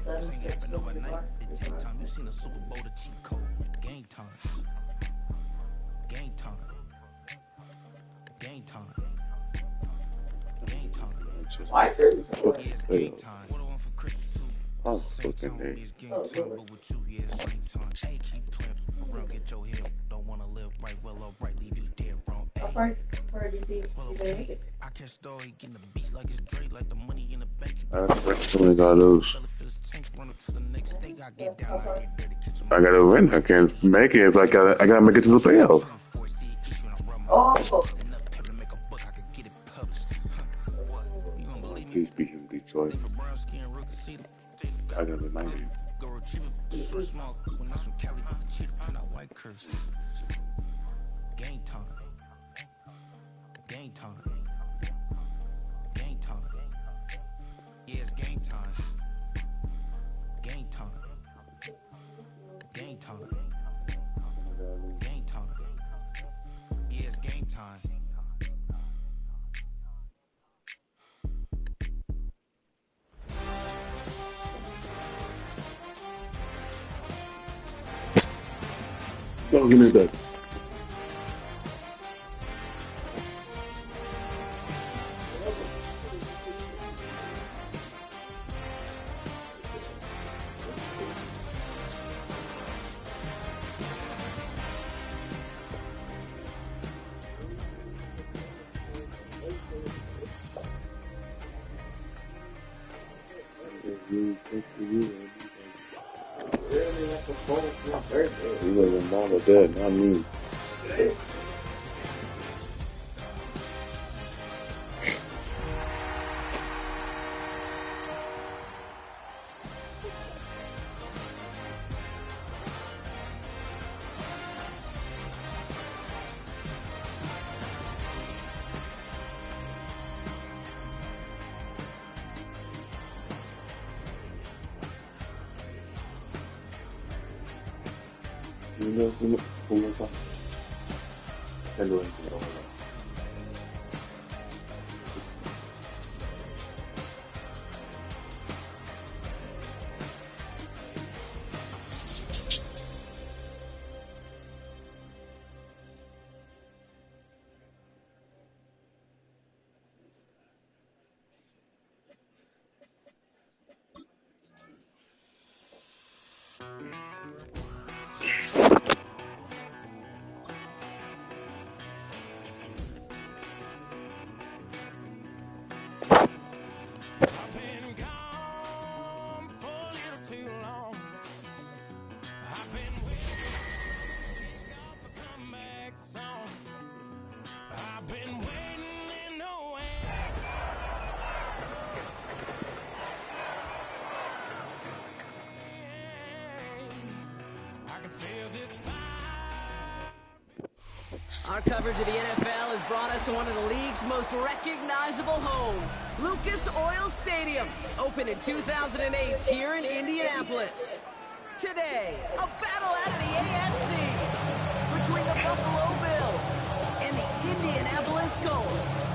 This ain't happen overnight. It take time. You seen a Super Bowl, the cheat code. Game time. Game time. Game time. Game time. Why? Yeah, it's game time. What I want for Christmas too. Oh, Same time with me, it's game time, but with you, yeah, same time. Hey, keep playing around, get your head. Don't wanna live right, well, alright, leave you dead wrong. Hey, well, okay. I catch story, getting the beats like it's Dre, like the money in the bank. I got those. I gotta win. I can't make it. It's like I gotta make it to the playoffs. Oh. Please beat him, Detroit. I gotta remind you. Game time. Game time. Game time. Yeah, it's game time. Game time. Game time. Game time. Yeah, it's game time. Go, give me that. You know your mom or dad, not me. ¿Cómo está? Ya lo entiendo. Our coverage of the NFL has brought us to one of the league's most recognizable homes, Lucas Oil Stadium, opened in 2008 here in Indianapolis. Today, a battle out of the AFC between the Buffalo Bills and the Indianapolis Colts.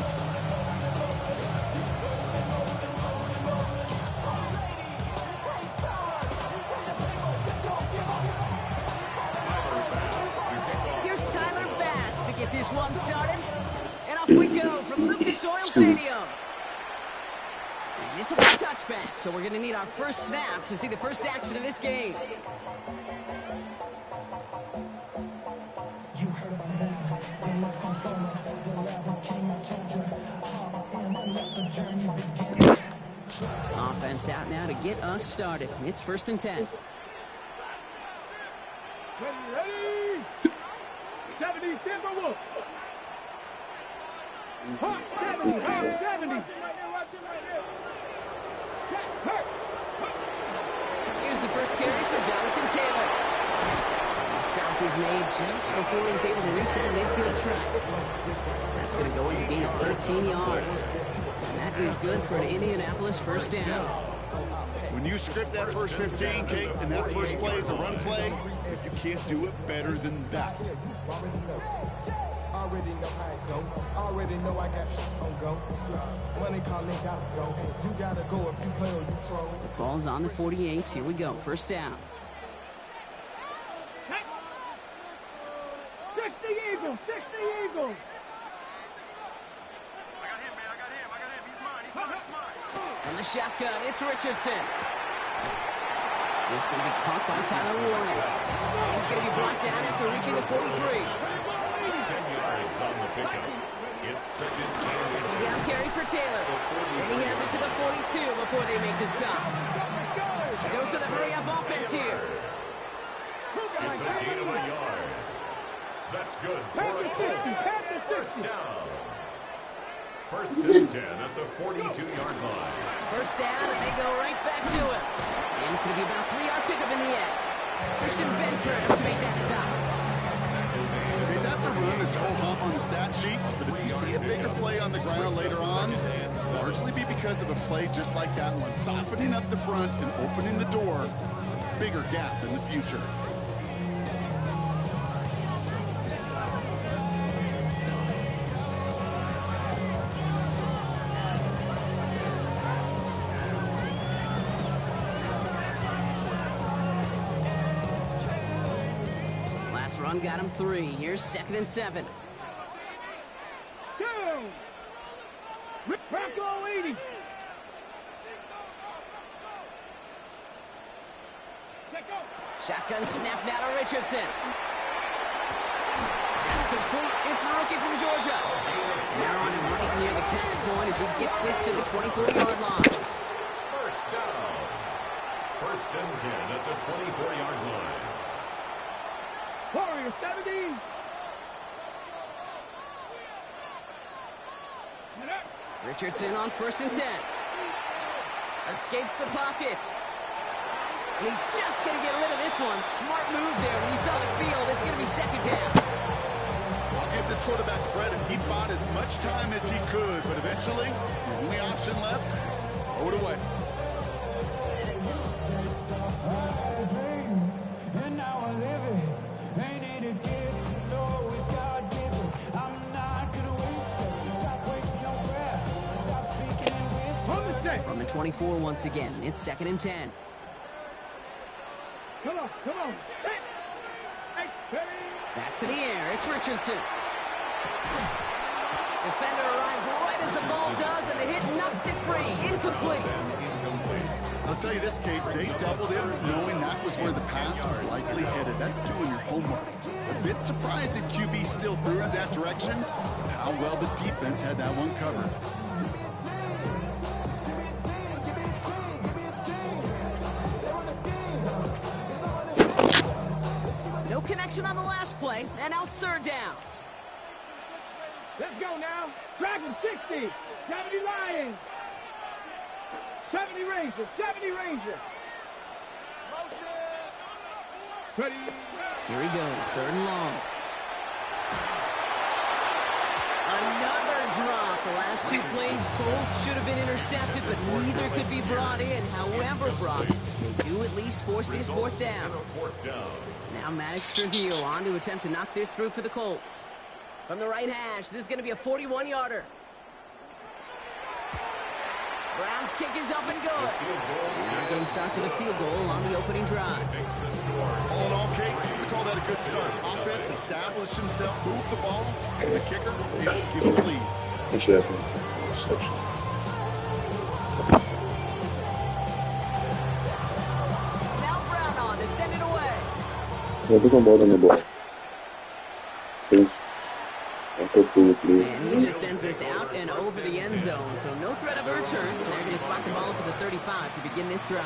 Get this one started, and off we go from Lucas Oil Stadium. And this will be a touchback, so we're going to need our first snap to see the first action of this game. You heard about that, the left controller, the level king, I told you, hop in and let the journey begin. Offense out now to get us started. It's 1st and 10. Ready? 70, Timberwolves. Hot 70, hot 70. Here's the first carry for Jonathan Taylor. The stop was made just before he was able to reach that midfield strike. That's going to go as a gain of 13 yards. And that is good for an Indianapolis first down. When you script that first 15, Kate, and that first play is a run play, you can't do it better than that. Already know how it go. Already know I got shit on go. Money calling, gotta go. You gotta go if you play or you troll. The ball's on the 48. Here we go. First down. 60 Eagles, 60 Eagles. I got him, man. I got him. He's mine. From the shotgun, it's Richardson. This is going to be caught by Tyler Warren. He's going to be brought down after reaching the 43. 10 yards on the pickup. It's second Down carry for Taylor. And he has it to the 42 before they make the stop. Dose of the hurry-up offense here. It's a gain of a yard. That's good. First down. First and 10 at the 42-yard line. First down, and they go right back to it. And it's going to be about a 3-yard pickup in the end. Christian Benford up to make that stop. Hey, that's a run that's whole hump on the stat sheet, but if you see a bigger play on the ground later on, largely be because of a play just like that one, softening up the front and opening the door, bigger gap in the future. Run got him 3. Here's second and 7. Bronco 80. Shotgun snap now to Richardson. That's complete. It's the rookie from Georgia. Now on him right near the catch point as he gets this to the 24-yard line. First down. First and 10 at the 24-yard line. Warriors 70. Richardson on first and 10. Escapes the pocket. And he's just going to get rid of this one. Smart move there. When you saw the field, it's going to be second down. I'll give this quarterback credit. He bought as much time as he could, but eventually, the only option left is to throw it away. And now I live it. Ain't it a gift to know it's God-given? I'm not gonna waste it. Stop wasting your breath. Stop speaking in whispers. From the 24 once again, it's second and 10. Come on. Hey. Back to the air, it's Richardson. Defender arrives right as the ball does, and the hit knocks it free. Incomplete. I'll tell you this, Kate, they doubled him knowing that was where the pass was likely headed. That's doing your homework. A bit surprising QB still threw in that direction. How well the defense had that one covered. No connection on the last play, and now it's third down. Let's go now. Dragon 60. 70 Lions. 70 Rangers. 70 Rangers. Motion. Ready. Here he goes, third and long. Another drop. The last two plays both should have been intercepted, but neither could be brought in. However, Brock, they do at least force this fourth down. Now Maddox Trujillo on to attempt to knock this through for the Colts. From the right hash, this is going to be a 41-yarder. Brown's kick is up and good. Now game start for the field goal on the opening drive. All in all, Kate, we call that a good start. Offense established himself, moved the ball, and the kicker able to give him the lead. What's happening? Reception. Now Brown on to send it away. Yeah, they're going to ball on the ball. Please. And he just sends this out and over the end zone, so no threat of a return. They're going to spot the ball at the 35 to begin this drive.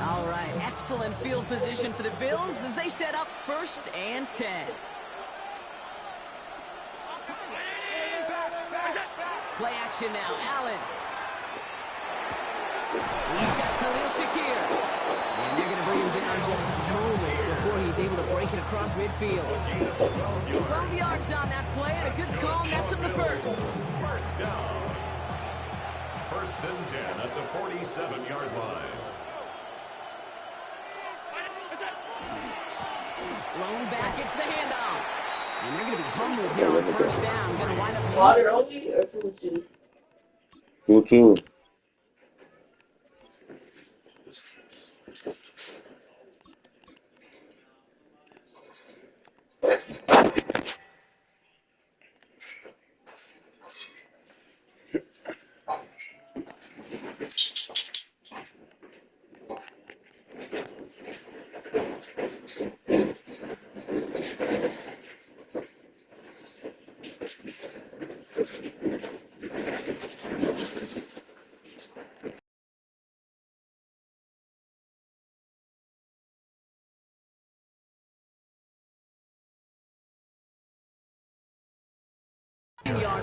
All right, excellent field position for the Bills as they set up first and 10. Play action now, Allen. He's got Khalil Shakir. And they're going to bring him down just a moment before he's able to break it across midfield. 12 yards on that play, and a good call nets him the first. First down. First and 10 at the 47-yard line. Thrown back, it's the handoff. And they're going to be humbled here on first down. Going to wind up... Water only or food juice? Food too.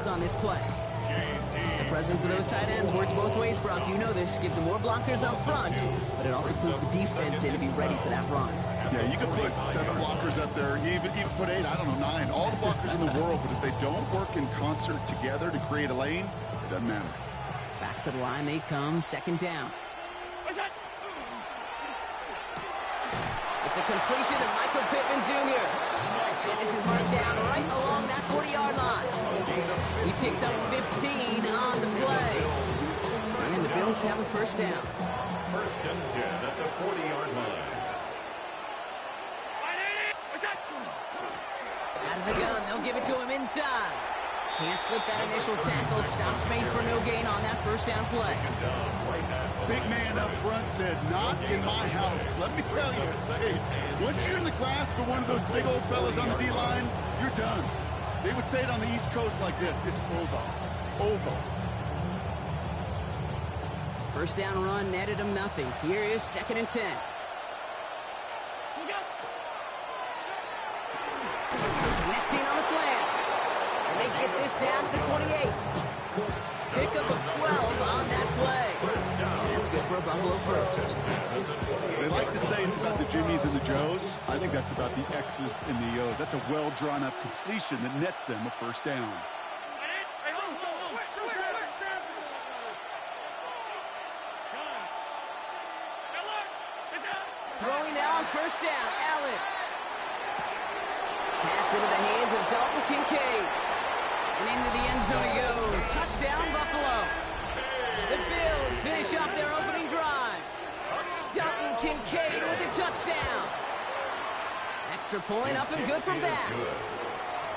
yards on this play. The presence of those tight ends works both ways, Brock. You know this. Gives them more blockers up front, but it also puts the defense in to be ready for that run. Yeah, you could put 7 blockers up there, even put 8, I don't know, 9, all the blockers in the world, but if they don't work in concert together to create a lane, it doesn't matter. Back to the line they come, second down. It's a completion to Michael Pittman Jr. And this is marked down right along that 40-yard line. He picks up 15 on the play. And the Bills have a first down. First and 10 at the 40-yard line. Out of the gun, they'll give it to him inside. Can't slip that initial tackle. Stops made for no gain on that first down play. Big man up front said, not in my house. Let me tell you, hey, once you're in the grasp of one of those big old fellas on the D-line, you're done. They would say it on the East Coast like this, it's over. Over. First down run netted him nothing. Here is second and 10. Connecting on the slant. And they get this down to the 28. Pickup of 12 on that play. And that's good for a Buffalo first. They like to say it's about the Jimmies and the Joes. I think that's about the X's and the O's. That's a well-drawn-up completion that nets them a first down. Throwing down first down, Allen. Pass into the hands of Dalton Kincaid. And into the end zone he goes. Touchdown, Buffalo. The Bills finish off their opening drive. Dalton Kincaid with a touchdown. Extra point up and good from Bass.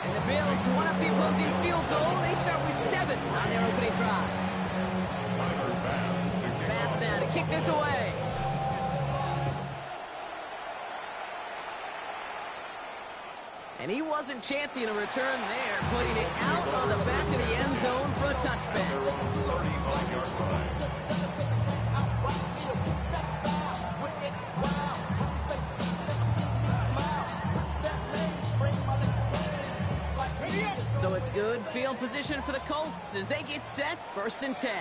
And the Bills won up the opposing field goal. They start with 7 on their opening drive. Bass now to kick this away. And he wasn't chancing a return there, putting it out on the back of the end zone for a touchback. So it's good field position for the Colts as they get set, first and 10.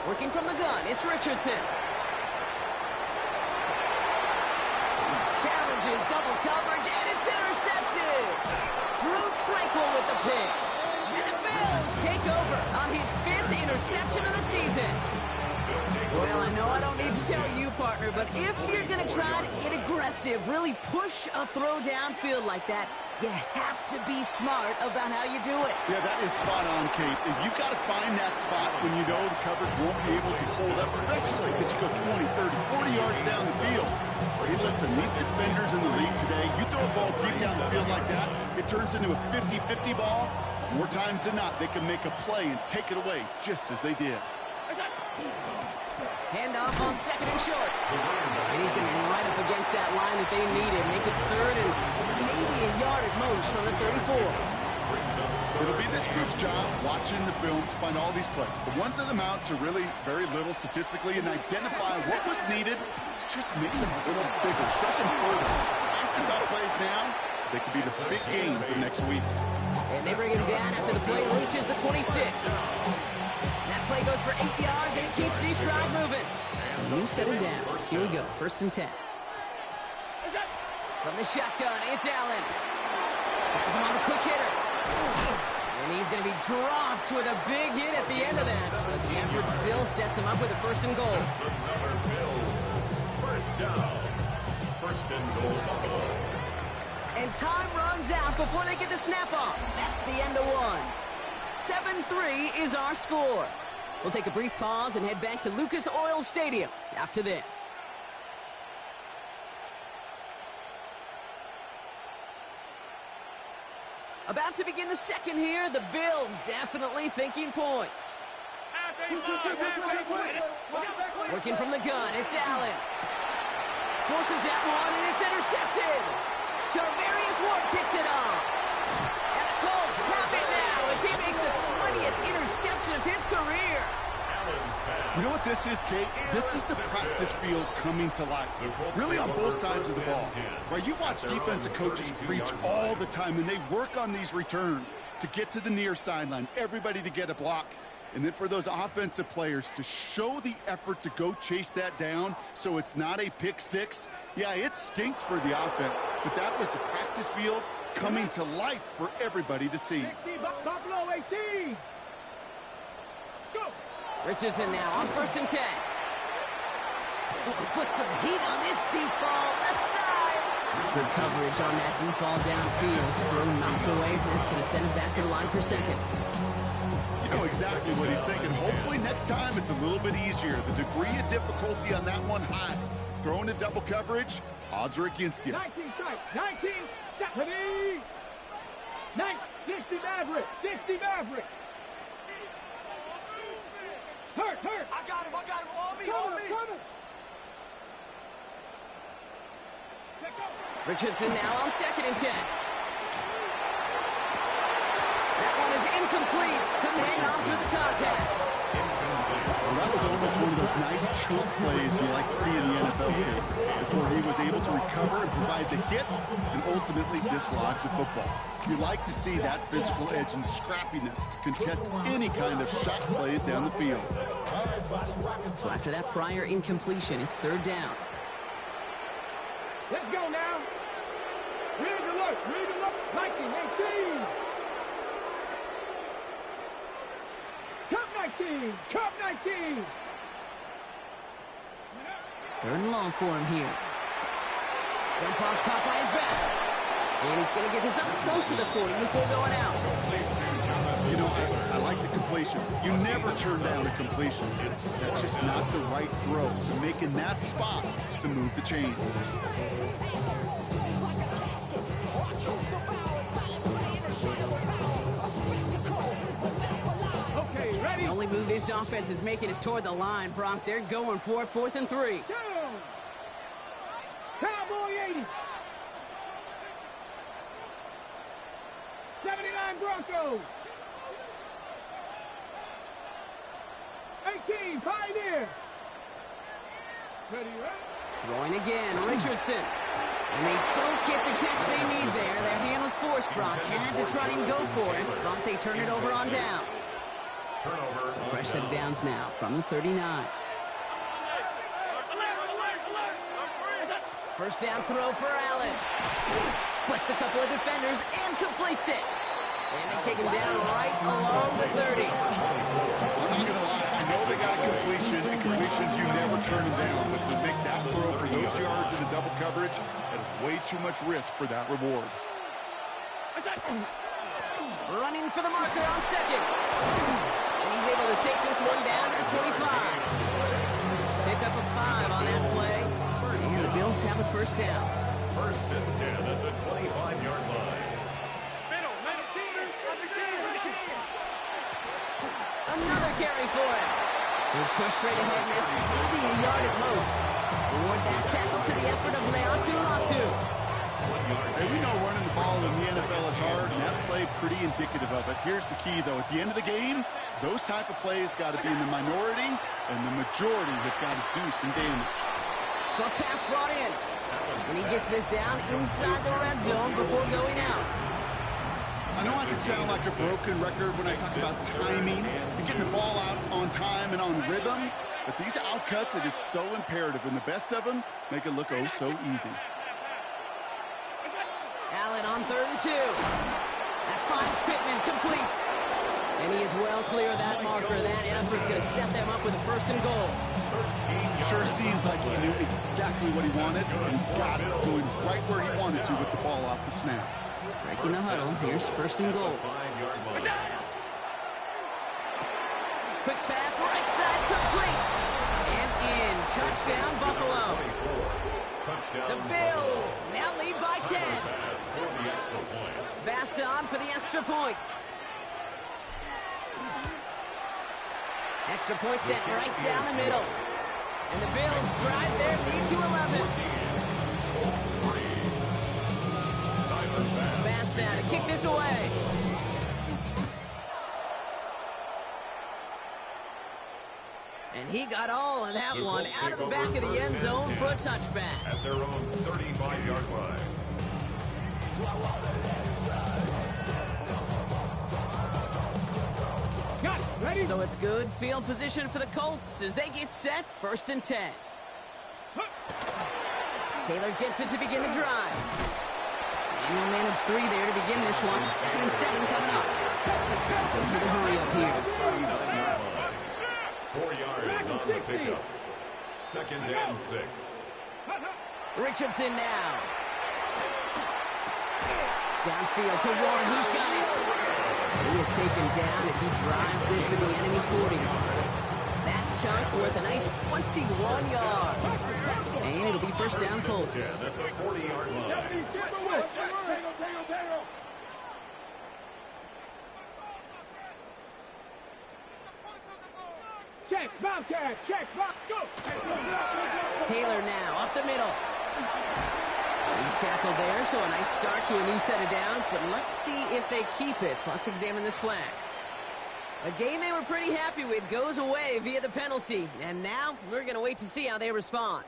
Working from the gun, it's Richardson. Challenges double coverage, and it's intercepted. Drew Tranquil with the pick. And the Bills take over on his 5th interception of the season. Well, I know I don't need to tell you, partner, but if you're going to try to get aggressive, really push a throw downfield like that, you have to be smart about how you do it. Yeah, that is spot on, Kate. If you've got to find that spot when you know the coverage won't be able to hold up, especially as you go 20, 30, 40 yards down the field. Hey, listen, these defenders in the league today, you throw a ball deep down the field like that, it turns into a 50-50 ball. More times than not, they can make a play and take it away just as they did. Handoff on second and short. And he's going to be right up against that line that they needed. Make it third and maybe a yard at most from the 34. It'll be this group's job watching the film to find all these plays. The ones that amount to really very little statistically and identify what was needed to just make them a little bigger, stretch them further. Afterthought plays now, they could be the big gains of next week. And they bring him down after the play reaches the 26. That play goes for 8 yards, and it keeps the stride moving. So a new set of downs. Here we go, 1st and 10. From the shotgun, it's Allen. Has him on the quick hitter. And he's going to be dropped with a big hit at the end of that. But the effort still sets him up with a 1st and goal. Another Bills. 1st down. 1st and goal. And time runs out before they get the snap off. That's the end of one. 7-3 is our score. We'll take a brief pause and head back to Lucas Oil Stadium after this. About to begin the second here, the Bills definitely thinking points. Working from the gun, it's Allen. Forces that one, and it's intercepted. Jarvarius Ward kicks it off. And the Colts have it now as he makes the 20th interception of his career. You know what this is, Kate? This is the practice field coming to life. Really on both sides of the ball. Right, you watch defensive coaches preach all the time, and they work on these returns to get to the near sideline, everybody to get a block. And then for those offensive players to show the effort to go chase that down so it's not a pick six. Yeah, it stinks for the offense, but that was the practice field coming to life for everybody to see. Buffalo 18. Go. Richardson now on 1st and 10. Put some heat on this deep ball, left side. Good coverage on that deep ball downfield. Still knocked away, but it's going to send it back to the line for 2nd. You know exactly what he's thinking. Hopefully next time it's a little bit easier. The degree of difficulty on that one high. Throwing a double coverage, odds are against you. 19 strikes. 19. Stephanie. 60 Maverick. 60 Maverick. Hurt. I got him. On me. Coming. Richardson now on 2nd and 10. That one is incomplete. Couldn't hang on through the contact. Well, that was almost one of those nice chunk plays you like to see in the NFL game, before he was able to recover and provide the hit and ultimately dislodge the football. You like to see that physical edge and scrappiness to contest any kind of shot plays down the field. So after that prior incompletion, it's 3rd down. Let's go now. Read the look. 19, 18. Cup 19. 3rd and long for him here. Jump off caught by his back. And he's going to get this up close to the 40 before going out. You know, I like the completion. You never turn down a completion. That's just not the right throw. So making that spot to move the chains. Okay, ready? The only move this offense is making is toward the line, Brock. They're going for it, 4th and 3. Down. Cowboy 80. 79 Broncos. 18 Pioneer. Ready? Throwing again, Richardson. And they don't get the catch they need there. Their hand was forced, Brock. Had to try and go for it, but they turn it over on downs. So fresh set of downs now from the 39. 1st down throw for Allen. Splits a couple of defenders and completes it. And they take him down right along the 30. I'm not going to lie. I know they got a completion, and completions you never turn them down. But to make that throw for those yards in the double coverage, that is way too much risk for that reward. Running for the marker on 2nd. And he's able to take this one down to the 25. Pick up a 5 on that play. And the Bills have a 1st down. 1st and 10 at the 25-yard line. Another carry for him. He's pushed straight ahead, and that's maybe a yard at most. Reward that tackle to the effort of Leatu Latu. Hey, we know running the ball in the NFL is hard, and that play pretty indicative of it. Here's the key, though. At the end of the game, those type of plays got to be in the minority, and the majority have got to do some damage. Short pass brought in. And he gets this down inside the red zone before going out. I know I can sound like a broken record when I talk about timing and getting the ball out on time and on rhythm, but these outcuts, it is so imperative, and the best of them make it look oh so easy. Allen on 3rd and 2. That finds Pittman complete. And he is well clear of that marker. That effort's going to set them up with a 1st and goal. Sure seems like he knew exactly what he wanted and got it going right where he wanted to with the ball off the snap. Breaking the huddle. Here's 1st and goal. Quick pass, right side, complete. And in. Touchdown, Buffalo. The Bills now lead by 10. Vasson for the extra point. Extra point set right down the middle. And the Bills drive their lead to 11. Bass now to kick this away. And he got all of that one out of the back of the end zone for a touchback. At their own 35-yard line. So it's good field position for the Colts as they get set 1st and 10. Taylor gets it to begin the drive. And he'll manage 3 there to begin this one. 2nd and 7 coming up. Goes to the hurry up here. 4 yards on the pickup. 2nd and 6. Richardson now. Downfield to Warren. He's got it. He is taken down as he drives this to the enemy 40. That chunk worth a nice 21 yards. And it'll be 1st down Colts. At the 40-yard line. Check, Bobcat, check, Bob, go! Taylor now up the middle. He's tackled there, so a nice start to a new set of downs, but let's see if they keep it. Let's examine this flag. A game they were pretty happy with goes away via the penalty, and now we're going to wait to see how they respond.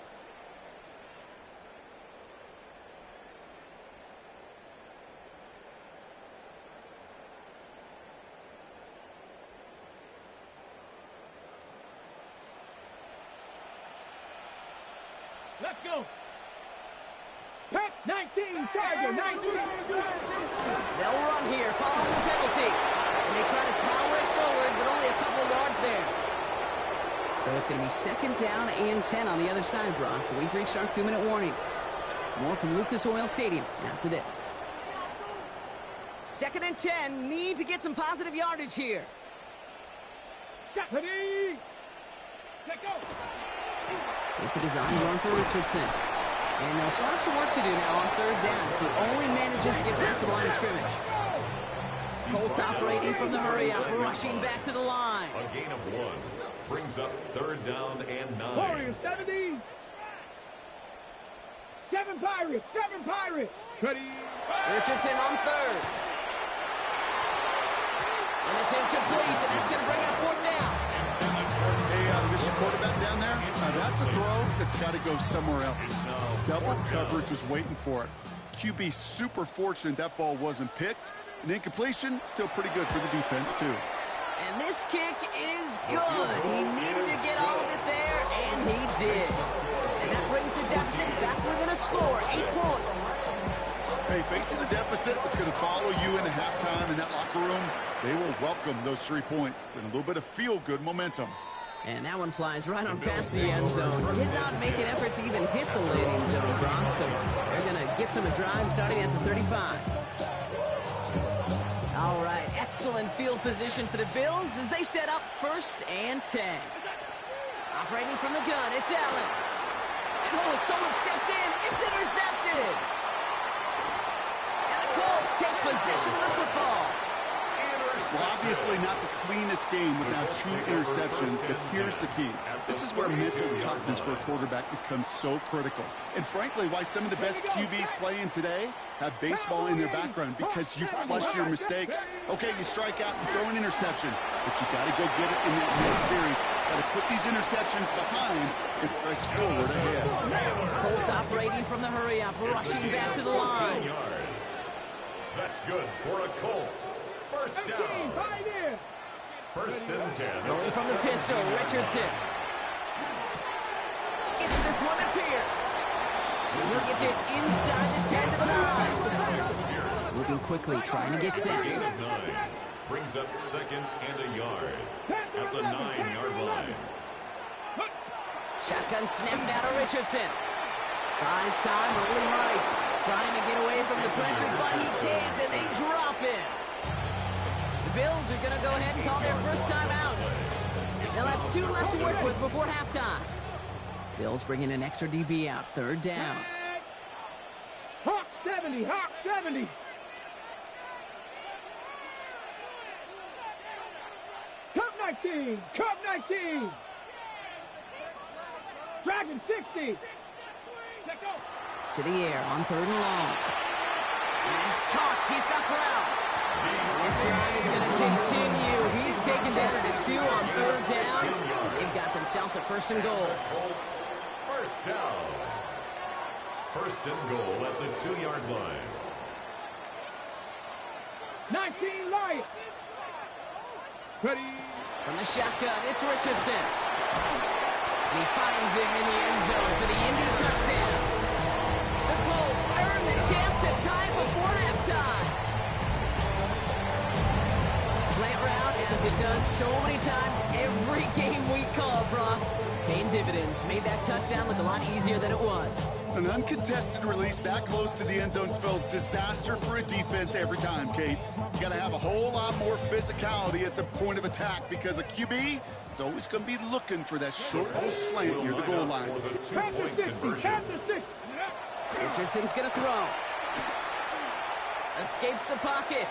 Let's go! Pack 19, Tiger, 19! They'll run here following the penalty. And they try to power it forward, but only a couple of yards there. So it's going to be 2nd down and 10 on the other side, Brock. We've reached our 2-minute warning. More from Lucas Oil Stadium after this. 2nd and 10. Need to get some positive yardage here. Ready! Let go! This is a design run for Richardson. And they'll still have some work to do now on 3rd down. So he only manages to get past the line of scrimmage. Colts operating from the hurry up, rushing back to the line. A gain of 1 brings up 3rd down and 9. Warriors, 70! 7 Pirates, 7 Pirates! Ready! Richardson on 3rd. And it's incomplete, and that's going to bring up 4th down. Hey, Mr. Quarterback down there, that's a throw that's got to go somewhere else. Double coverage was waiting for it. QB super fortunate that ball wasn't picked. An incompletion, still pretty good for the defense, too. And this kick is good. He needed to get all of it there, and he did. And that brings the deficit back within a score, 8 points. Hey, facing a deficit, it's going to follow you into halftime in that locker room. They will welcome those 3 points and a little bit of feel-good momentum. And that one flies right on past the end zone. Did not make an effort to even hit the landing zone, Brock. So they're going to gift him a drive starting at the 35. All right, excellent field position for the Bills as they set up 1st and 10. Operating from the gun, it's Allen. And oh, someone stepped in. It's intercepted. And the Colts take possession of the football. Well, obviously not the cleanest game without 2 interceptions, but here's the key. This is where mental toughness for a quarterback becomes so critical. And frankly, why some of the best QBs playing today have baseball in their background, because you flush your mistakes. Okay, you strike out and throw an interception, but you got to go get it in that next series. Got to put these interceptions behind and press forward ahead. Colts operating from the hurry up, rushing back to the line. That's good for a Colts. First down. First and 10. Going from the pistol, Richardson. Gets this one to Pierce. And he'll get this inside the 10 to the 9. Moving quickly, trying to get set. Gain of 9. Brings up second and a yard at the 9-yard line. Shotgun snapped out of Richardson. Buys time, rolling right. Trying to get away from the pressure, but he can't, and they drop him. The Bills are going to go ahead and call their first time out. They'll have 2 left to work with before halftime. Bills bringing an extra DB out, third down. Hawk 70, Hawk 70. Cup 19, Cup 19. Dragon 60. To the air on third and long. And he's caught. He's got ground. This drive is going to continue. He's taken down to 2 on third down. They've got themselves a first and goal. Colts, first down. First and goal at the 2-yard line. 19 Lions. Ready. From the shotgun, it's Richardson. And he finds him in the end zone for the Indy touchdown. The Colts earn the chance to tie before halftime. Slant route, as it does so many times every game we call, Brock. Paying dividends. Made that touchdown look a lot easier than it was. An uncontested release that close to the end zone spells disaster for a defense every time, Kate. You got to have a whole lot more physicality at the point of attack because a QB is always going to be looking for that short little slant near the goal line. Richardson's going to throw. Escapes the pocket.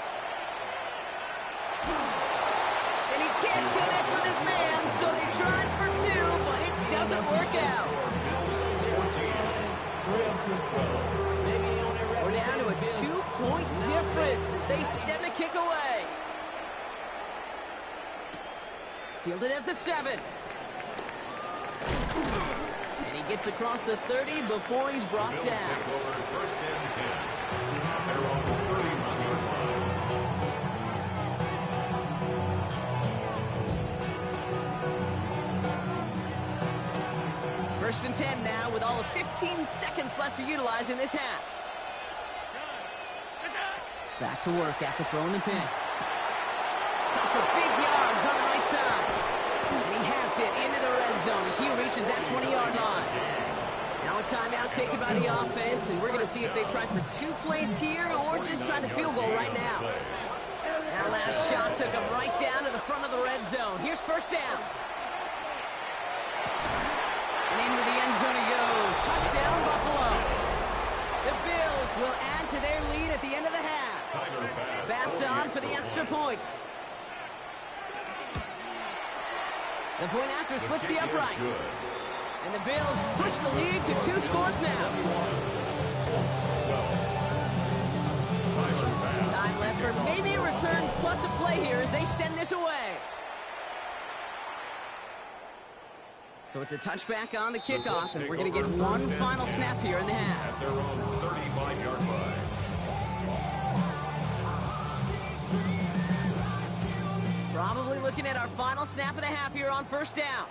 And he can't connect with his man, so they tried for 2, but it doesn't work out. We're down to a 2-point difference as they send the kick away. Fielded at the 7. And he gets across the 30 before he's brought down. First and 10. They're on the 31-yard line. First and 10 now with all of 15 seconds left to utilize in this half. Back to work after throwing the pick. Cut for big yards on the right side. And he has it into the red zone as he reaches that 20-yard line. Now a timeout taken by the offense, and we're going to see if they try for 2 plays here or just try the field goal right now. That last shot took him right down to the front of the red zone. Here's first down. And into the end zone he goes. Touchdown, Buffalo. The Bills will add to their lead at the end of the half. Pass on for the extra point. The point after splits the uprights. And the Bills push the lead to 2 scores now. Time left for maybe a return plus a play here as they send this away. So it's a touchback on the kickoff, and we're going to get one final snap here in the half. At their own 35-yard line. Probably looking at our final snap of the half here on first down.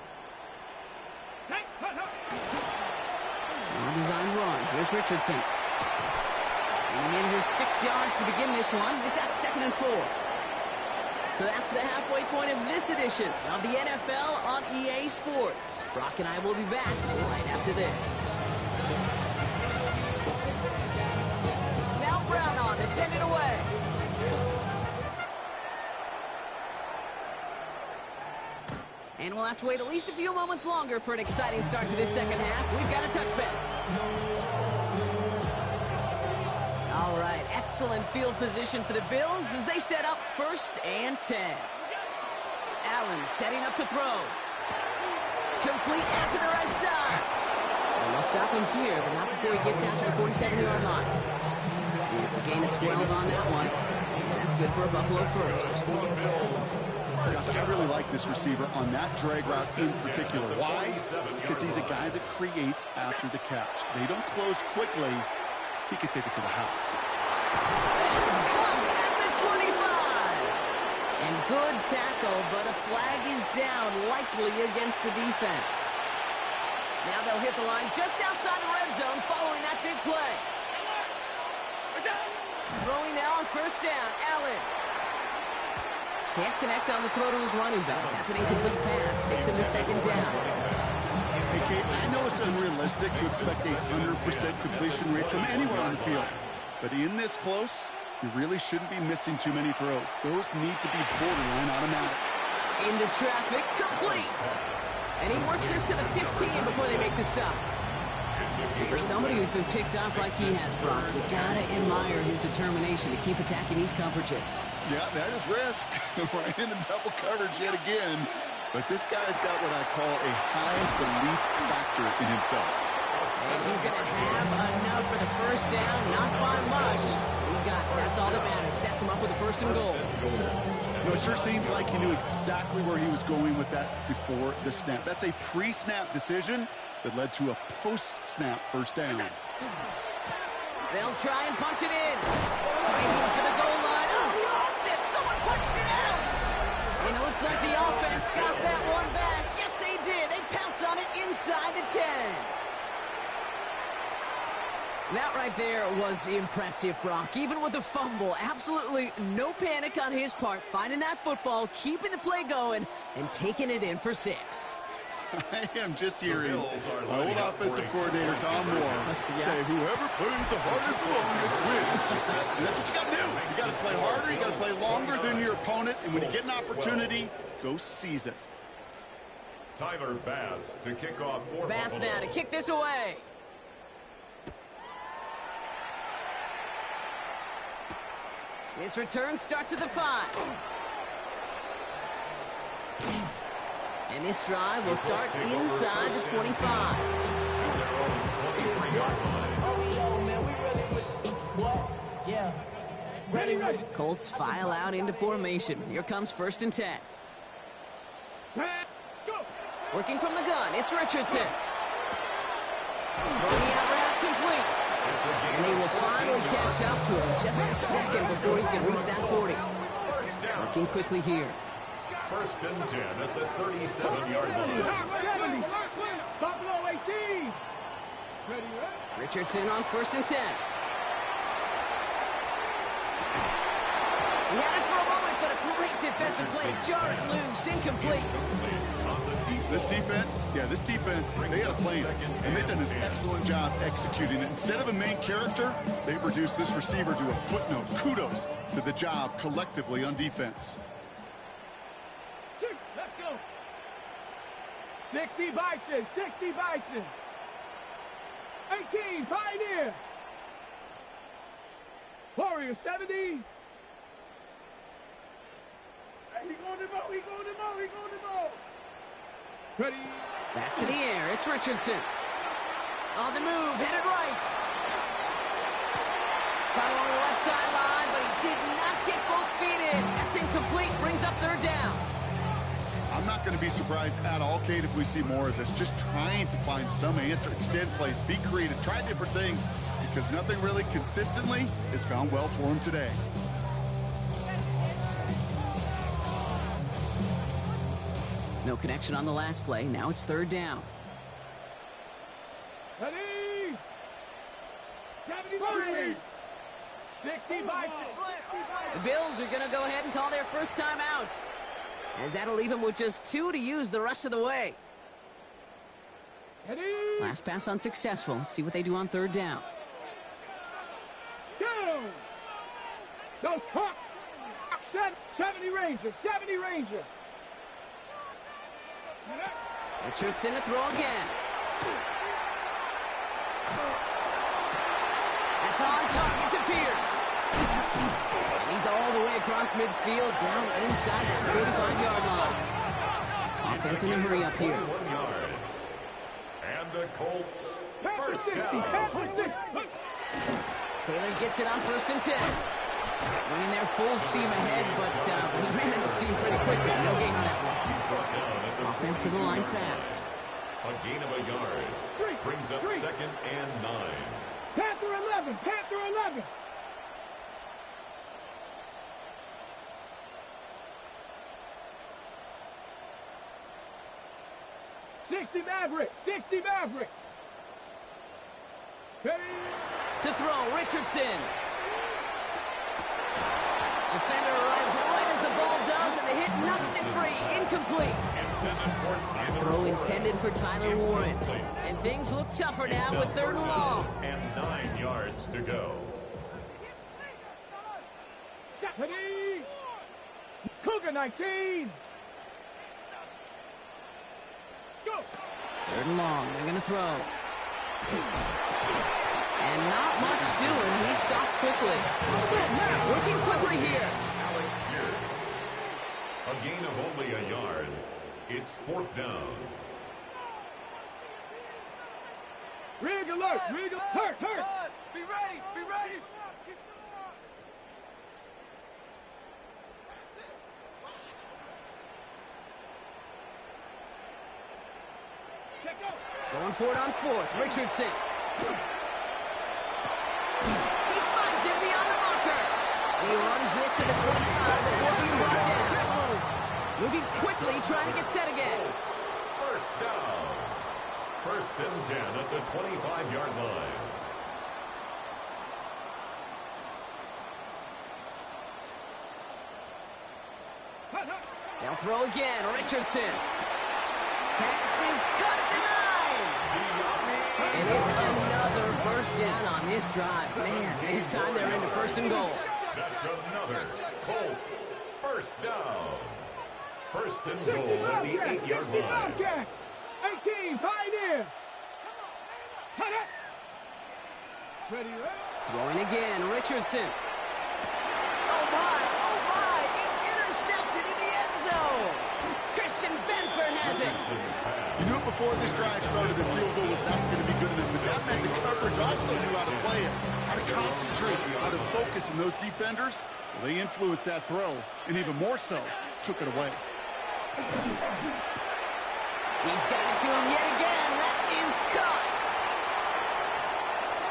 Well-designed run. Here's Richardson. And he manages 6 yards to begin this one. We've got second and 4. So that's the halfway point of this edition of the NFL on EA Sports. Brock and I will be back right after this. Now Brown on to send it away. And we'll have to wait at least a few moments longer for an exciting start to this second half. We've got a touchback. All right, excellent field position for the Bills as they set up first and 10. Allen setting up to throw. Complete out to the right side. And they'll stop him here, but not before he gets out to the 47-yard line. And it's a gain of 12 on that one. That's good for a Buffalo first. I really like this receiver on that drag route in particular. Why? Because he's a guy that creates after the catch. They don't close quickly. He could take it to the house. It's caught at the 25. And good tackle, but a flag is down, likely against the defense. Now they'll hit the line just outside the red zone following that big play. Throwing now on first down, Allen. Can't connect on the throw to his running back. That's an incomplete pass. Takes him to second down. Hey, Kate, I know it's unrealistic to expect a 100% completion rate from anyone on the field. But in this close, you really shouldn't be missing too many throws. Those need to be borderline automatic. Into traffic, complete. And he works this to the 15 before they make the stop. And for somebody who's been picked off like he has, Brock, you gotta admire his determination to keep attacking these coverages. Yeah, that is risk. Right into double coverage yet again. But this guy's got what I call a high belief factor in himself. And he's going to have enough for the first down, not by much. That's all that matters. Sets him up with a first and goal. No, it sure seems like he knew exactly where he was going with that before the snap. That's a pre-snap decision that led to a post-snap first down. They'll try and punch it in. Fighting for the goal line. Oh, he lost it. Someone punched it out. And it looks like the offense got that one back. Yes, they did. They pounced on it inside the 10. That right there was impressive, Brock. Even with the fumble, absolutely no panic on his part. Finding that football, keeping the play going, and taking it in for 6. I am just hearing my old offensive coordinator, Tom Moore, say whoever plays the hardest longest wins. And that's what you got to do. You got to play harder. You got to play longer than your opponent. And when you get an opportunity, go seize it. Tyler Bass to kick off for Bass Buffalo. now to kick this away. His return starts at the 5. And this drive will start inside the 25. Colts file out into formation. Here comes first and 10. Working from the gun, it's Richardson. Throwing out route complete. And they will finally catch up to him just a second before he can reach that 40. Working quickly here. First and 10 at the 37-yard line. Buffalo 18. Richardson on first and 10. He had it for a moment, but a great defensive play. Jar it loose, incomplete. This defense, they had a plan, and they've done an excellent job executing it. Instead of a main character, they've reduced this receiver to a footnote. Kudos to the job collectively on defense. Let's go. 60 Bison, 60 Bison. 18, Pioneer. Warrior 70. Hey, he going to ball, he going to ball, he going to ball. Ready. Back to the air, it's Richardson. On the move, headed right. Caught along the left sideline, but he did not get both feet in. That's incomplete, brings up third down. I'm not going to be surprised at all, Kate, if we see more of this. Just trying to find some answer, extend plays, be creative, try different things, because nothing really consistently has gone well for him today. No connection on the last play. Now it's third down. Ready. 70 60 Bison. The Bills are going to go ahead and call their first time out, as that'll leave them with just 2 to use the rest of the way. Ready. Last pass unsuccessful. Let's see what they do on third down. Go. No talk. 70 Ranger, 70 Ranger. Richardson to throw again. That's on target to Pierce. And he's all the way across midfield, down inside that 45-yard line. Offense in a hurry up here. 41 yards. And the Colts first 60, down. Taylor gets it on first and 10. Running there full steam ahead, but he ran out of steam pretty quickly. No gain on that one. Offense to the line fast. A gain of a yard. Brings up second and 9. Panther 11, Panther 11. 60 Maverick. 60 Maverick. Ready? To throw, Richardson. Defender arrives right as the ball does, and the hit knocks it free. Incomplete. That throw intended for Tyler Warren. And things look tougher now with 3rd and long. And 9 yards to go. Ready? Cougar 19. Go. 3rd and long. They're going to throw. And not much doing. He stopped quickly. Working quickly here. Alec Pierce. A gain of only a yard. It's 4th down. Rig alert. Rig alert. Hurt. Be ready. Be ready. Going for it on 4th. Richardson. He finds him beyond the marker. He runs this to the 25 before being brought down. Moving quickly, trying to get set again. First down. 1st and 10 at the 25-yard line. They'll throw again. Richardson. Pass is cut at the 9. And it's another first down on this drive. Man, this time they're into 1st and goal. That's another Colts first down. 1st and goal at the 8-yard line. 18, pioneer. Ready, Throwing again, Richardson. Oh my, it's intercepted in the end zone. Christian Benford has it. You knew before this drive started the field goal was not going to be good enough, but that meant the coverage also knew how to play it, how to concentrate, how to focus, and those defenders, well, they influenced that throw, and even more so, took it away. He's got it to him yet again. That is caught.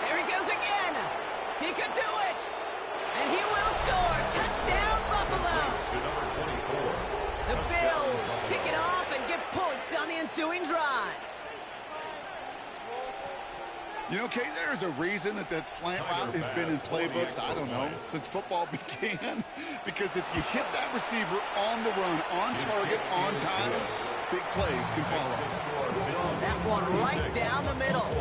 There he goes again. He could do it. And he will score. Touchdown, Buffalo. To number 24. The Bills pick it off and get points on the ensuing drive. You know, Kate, there's a reason that slant route has been in playbooks, I don't know, since football began. Because if you hit that receiver on the run, on target, on time, big plays can follow. That one right down the middle.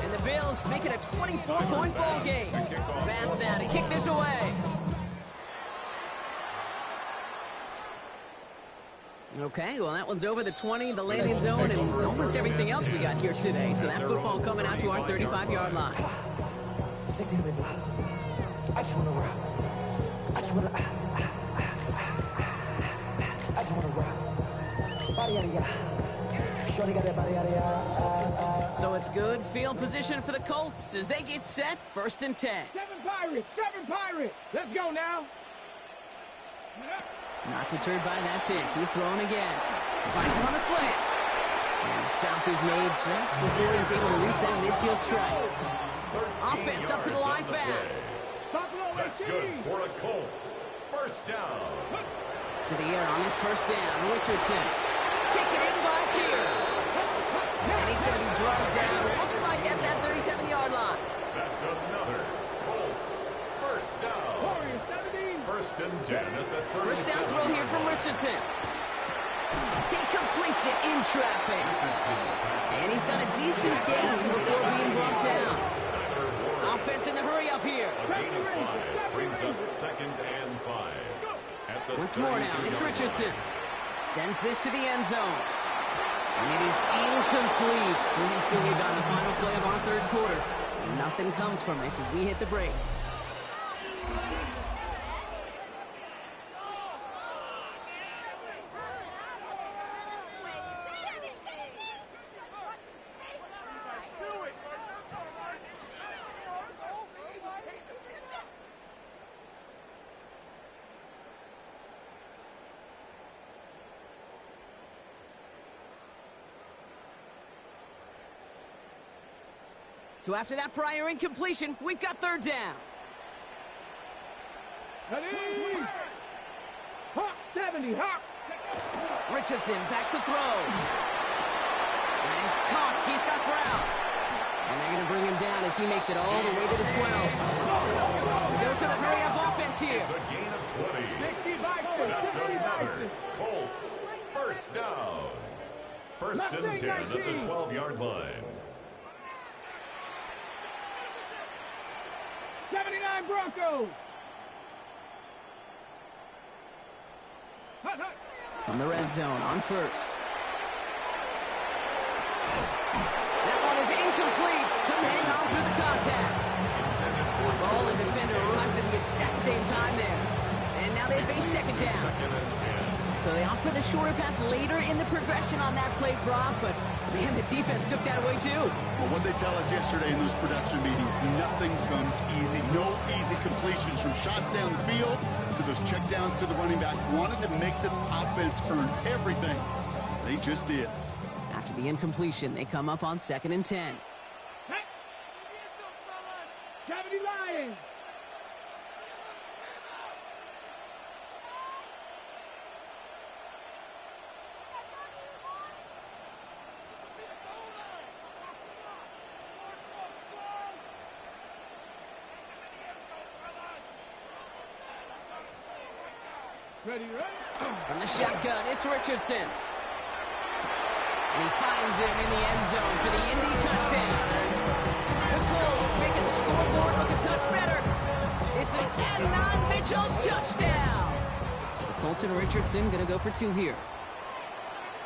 And the Bills make it a 24-point ball game. Pass now to kick this away. Okay, well, that one's over the 20, the landing zone, and almost everything else we got here today. So that football coming out to our 35-yard line. I just want to rock. I just want to rock. Body yada yada. Shorty got that body yada yada. So it's good field position for the Colts as they get set, 1st and 10. 7 Pirates. Let's go now. Not deterred by that pick. He's throwing again. Finds him on the slant. And the stop is made just before he's able to reach that midfield strike. Offense up to the line fast. That's good for the Colts. First down. To the air on this first down. Richardson. Taken in by Pierce. And he's going to be drugged down. Looks like at that 37-yard line. That's another Colts first down. 1st and 10 at the 37. First down throw here from Richardson. He completes it in traffic. And he's got a decent gain before being brought down. Offense in the hurry up here. A gain of 5 brings up 2nd and 5. Once more now, it's Richardson. Sends this to the end zone. And it is incomplete. Moving forward on the final play of our 3rd quarter. Nothing comes from it as we hit the break. So after that prior incompletion, we've got 3rd down. Hawk 70, Hawk. Richardson back to throw. And he's caught. He's got Brown. And they're going to bring him down as he makes it all the way to the 12. Those are the hurry-up offense here. It's a gain of 20. That's another Colts first down. First and 10 at the 12-yard line. 79 Broncos. From the red zone on first. That one is incomplete. Couldn't hang on through the contact. Ball and defender arrived at the exact same time there. And now they face second down. So they opt for the shorter pass later in the progression on that play, Brock, but man, the defense took that away too. Well, what they tell us yesterday in those production meetings, nothing comes easy. No easy completions from shots down the field to those checkdowns to the running back. Wanted to make this offense earn everything. They just did. After the incompletion, they come up on 2nd and 10. Hey. 70 Lions. Ready, ready? From the shotgun, it's Richardson. And he finds him in the end zone for the Indy touchdown. The Colts making the scoreboard look a touch better. It's an Adnan Mitchell touchdown. So the Colts and Richardson going to go for 2 here.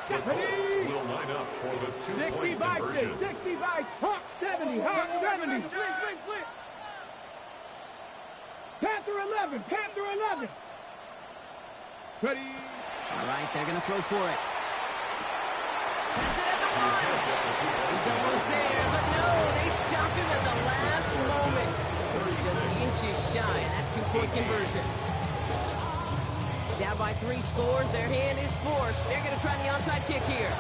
The Colts will line up for the 2-point conversion. 65, Hawk 70, Hawk 70. Panther 11, Panther 11. Ready? All right, they're going to throw for it. Pass it at the 1. He's almost there, but no, they stop him at the last moment. He's going to be just inches shy of that 2-point conversion. Down by 3 scores, their hand is forced. They're going to try the onside kick here.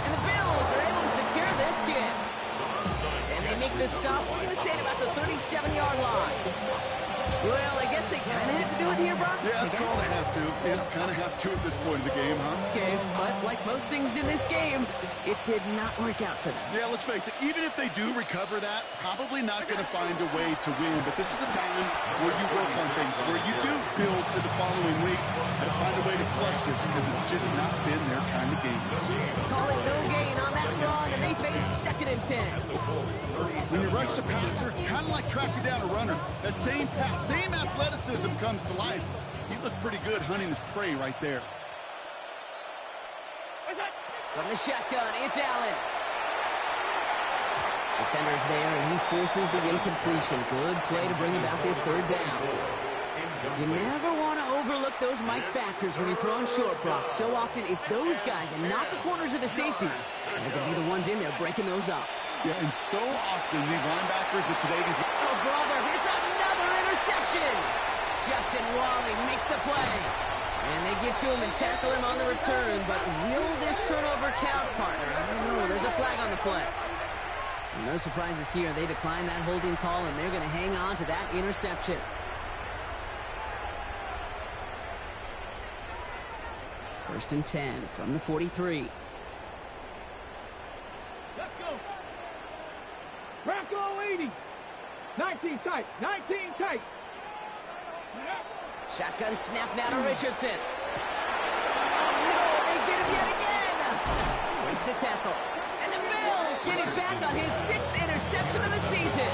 And the Bills are able to secure this kick. And they make the stop, we're going to say at about the 37-yard line. Well, I guess they kind of had to do it here, Brock. Yeah, that's all they have to. Yeah, kind of have to at this point in the game, huh? Okay, but like most things in this game, it did not work out for them. Yeah, let's face it, even if they do recover that, probably not going to find a way to win. But this is a time where you work on things, where you do build to the following week and find a way to flush this, because it's just not been their kind of game. Call it no gain on that run, and they face 2nd and 10. When you rush the passer, it's kind of like tracking down a runner. That same pass, same athleticism comes to life. He looked pretty good hunting his prey right there. From the shotgun, it's Allen. Defender's there, and he forces the incompletion. Good play to bring about this 3rd down. You never want to overlook those Mike backers when you throw in short, Brock. So often, it's those guys and not the corners or the safeties. They're going to be the ones in there breaking those up. Yeah, and so often these linebackers of today, Oh, brother, it's another interception. Justin Wally makes the play. And they get to him and tackle him on the return. But will this turnover count, partner? I don't know. There's a flag on the play. And no surprises here. They decline that holding call, and they're going to hang on to that interception. First and 10 from the 43. Let's go. Bronco 80. 19 tight. 19 tight. Shotgun snap now to Richardson. Oh, no, they get him yet again. Breaks the tackle. And the Bills get it back on his 6th interception of the season.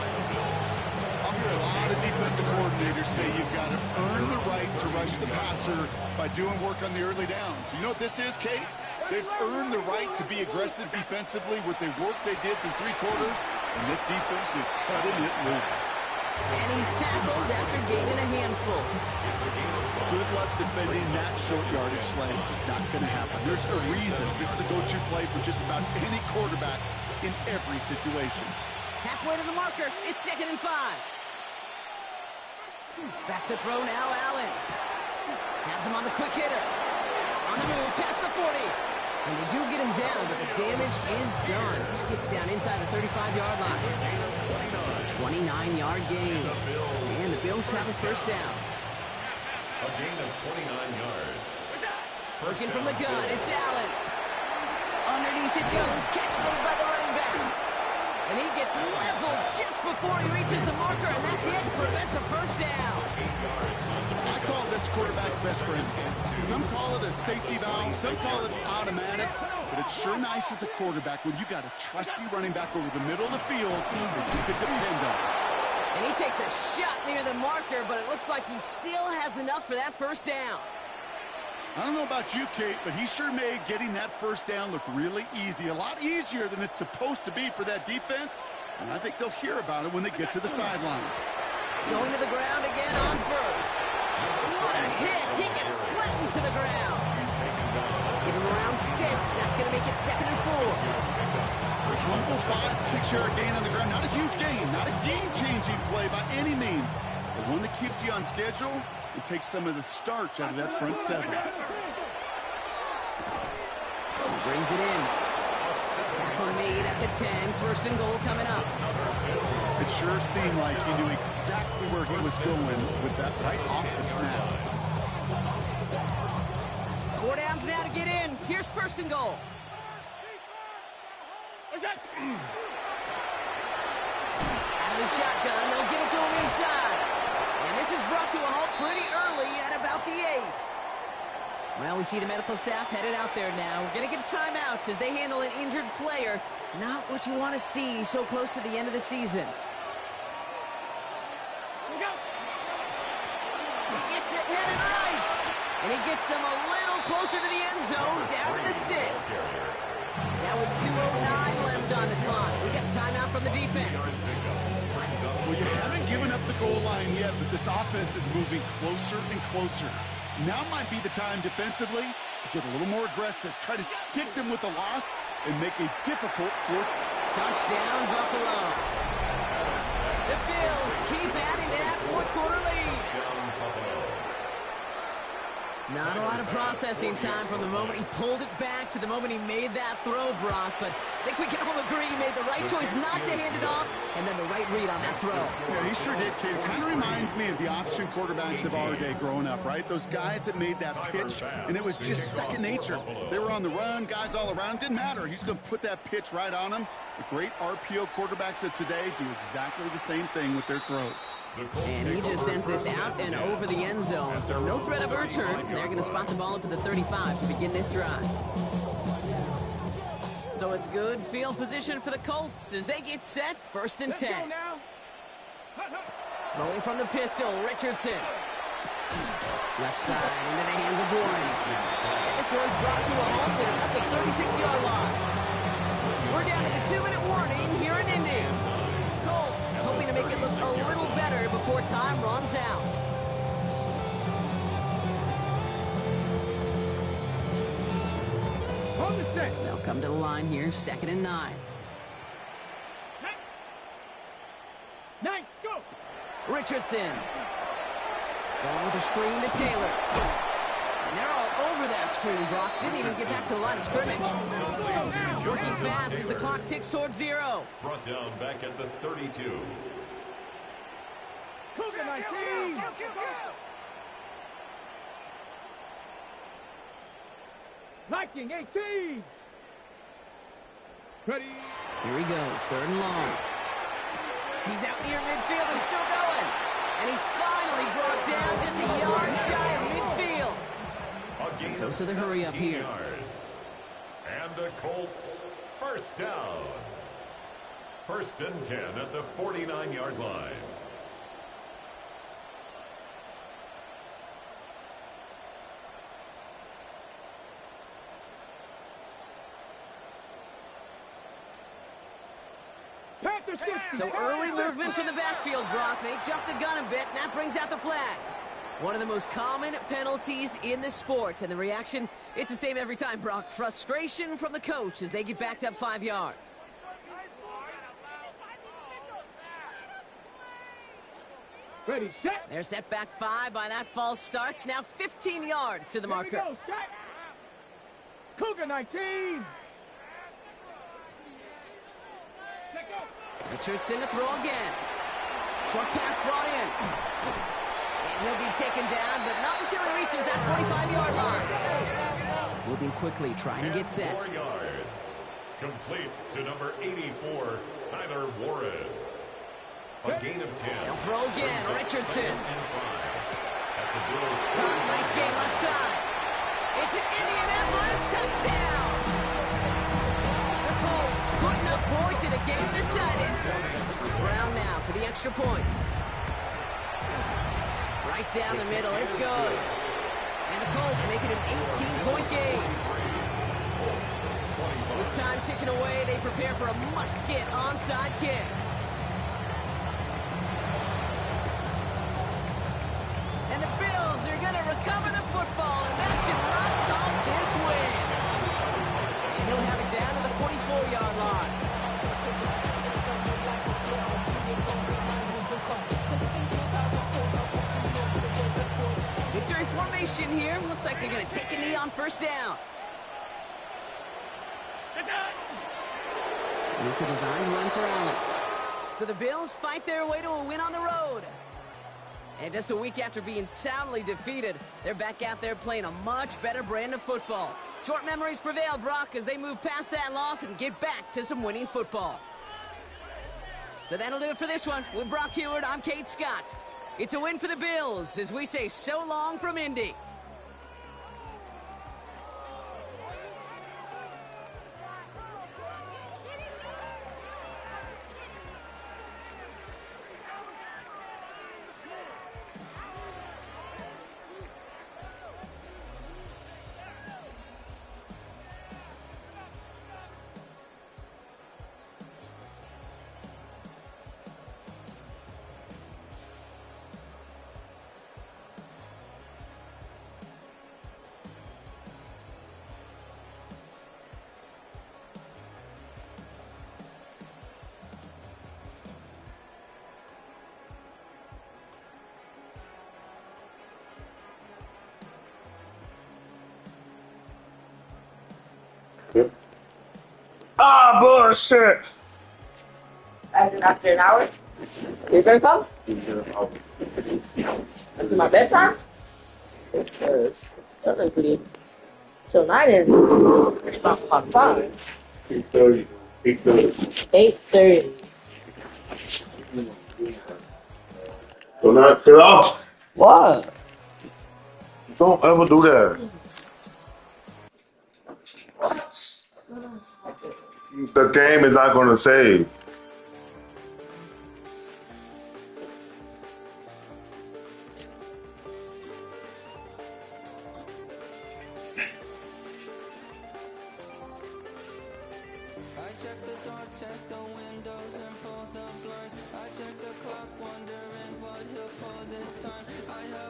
I'll hear a lot of defensive coordinators say you've got to earn the right to rush the passer by doing work on the early downs. You know what this is, Kate? They've earned the right to be aggressive defensively with the work they did through 3 quarters, and this defense is cutting it loose. And he's tackled after gaining a handful. Good luck defending that short yardage slang. Just not going to happen. There's a reason this is a go-to play for just about any quarterback in every situation. Halfway to the marker. It's 2nd and 5. Back to throw now, Allen. Has him on the quick hitter. On the move, past the 40. And they do get him down, but the damage is done. He skids down inside the 35-yard line. It's a 29-yard gain. And the Bills have a first down. A gain of 29 yards. Looking from the gun, it's Allen. A Underneath it goes, catch made by the running back. And he gets leveled just before he reaches the marker, and that hit prevents a first down. I call this quarterback's best friend. Some call it a safety valve, some call it automatic, but it's sure nice as a quarterback when you got a trusty running back over the middle of the field that you can depend on. And he takes a shot near the marker, but it looks like he still has enough for that first down. I don't know about you, Kate, but he sure made getting that first down look really easy. A lot easier than it's supposed to be for that defense. And I think they'll hear about it when they get to the sidelines. Going to the ground again on first. What a hit! He gets flattened to the ground. Give him around 6. That's going to make it 2nd and 4. A humble 5-6-yard gain on the ground. Not a huge gain. Not a game-changing play by any means. But one that keeps you on schedule and takes some of the starch out of that front 7. Brings it in. Tackle made at the 10. 1st and goal coming up. It sure seemed like he knew exactly where he was going with that right off the snap. 4 downs now to get in. Here's 1st and goal. What's that? Out of the shotgun, they'll give it to him inside. And this is brought to a halt pretty early at about the 8. Well, we see the medical staff headed out there now. We're going to get a timeout as they handle an injured player. Not what you want to see so close to the end of the season. He gets it headed right. And he gets them a little closer to the end zone, down to the 6. Now with 2:09 left on the clock. We got a timeout from the defense. Well, you haven't given up the goal line yet, but this offense is moving closer and closer. Now might be the time defensively to get a little more aggressive. Try to stick them with the loss and make a difficult 4th. Touchdown, Buffalo. The Bills keep adding to that 4th quarter lead. Not a lot of processing time from the moment he pulled it back to the moment he made that throw, Brock. But I think we can all agree he made the right choice not to hand it off, and then the right read on that throw. Yeah, he sure did, kid. It kind of reminds me of the option quarterbacks of our day growing up, right? Those guys that made that pitch, and it was just second nature. They were on the run, guys all around. Didn't matter. He's going to put that pitch right on them. The great RPO quarterbacks of today do exactly the same thing with their throws. And he just sends this out and over the end zone. So no threat of a return. They're going to spot the ball up at the 35 to begin this drive. So it's good field position for the Colts as they get set. 1st and 10. Rolling from the pistol, Richardson. Left side into the hands of Warren. And this one's brought to a halt at about the 36-yard line. We're down to the 2-minute warning here in Indy. Colts hoping to make it look a little better before time runs out. They'll come to the line here, 2nd and 9. 9, go! Richardson. Going with a screen to Taylor. And they're all over that screen, Brock. Didn't even get back to the line of scrimmage. Working fast as the clock ticks towards 0. Brought down back at the 32. Cougar 19! Viking 18! Ready? Here he goes, 3rd and long. He's out near midfield and still going. And he's finally brought down just a yard shy of midfield. Dose of the hurry up here. Yards. And the Colts, 1st down. 1st and 10 at the 49-yard line. So early movement from the backfield, Brock. They jumped the gun a bit, and that brings out the flag. One of the most common penalties in the sport, and the reaction, it's the same every time, Brock. Frustration from the coach as they get backed up 5 yards. Ready, set. They're set back 5 by that false start. Now 15 yards to the marker. Here we go, set. Cougar 19! Richardson to throw again. Short pass brought in. And he'll be taken down, but not until he reaches that 45-yard line. Moving quickly, trying to get set. 4 yards. Complete to number 84, Tyler Warren. A gain of 10. They'll throw again, Richardson. And 5. At the Bills' Nice gain left side. It's an Indianapolis touchdown. The Colts putting up points in a game decided. Brown now for the extra point. Right down the middle, it's good. And the Colts make it an 18-point game. With time ticking away, they prepare for a must-get onside kick. And the Bills are going to recover the football, and that should lock up this win. And he'll have it down to the 44-yard line. Victory formation here. Looks like they're going to take a knee on first down. This is a design run for Allen. So the Bills fight their way to a win on the road. And just a week after being soundly defeated, they're back out there playing a much better brand of football. Short memories prevail, Brock, as they move past that loss and get back to some winning football. So that'll do it for this one. With Brock Heward, I'm Kate Scott. It's a win for the Bills as we say so long from Indy. Ah, bullshit. As in after an hour? You're gonna come? This is my bedtime? Technically, till 9 is pretty much my time. 8:30. 8:30. Do not get off. What? Don't ever do that. The game is not going to save. I check the doors, check the windows, and pull the blinds. I check the clock, wondering what he'll pull this time. I have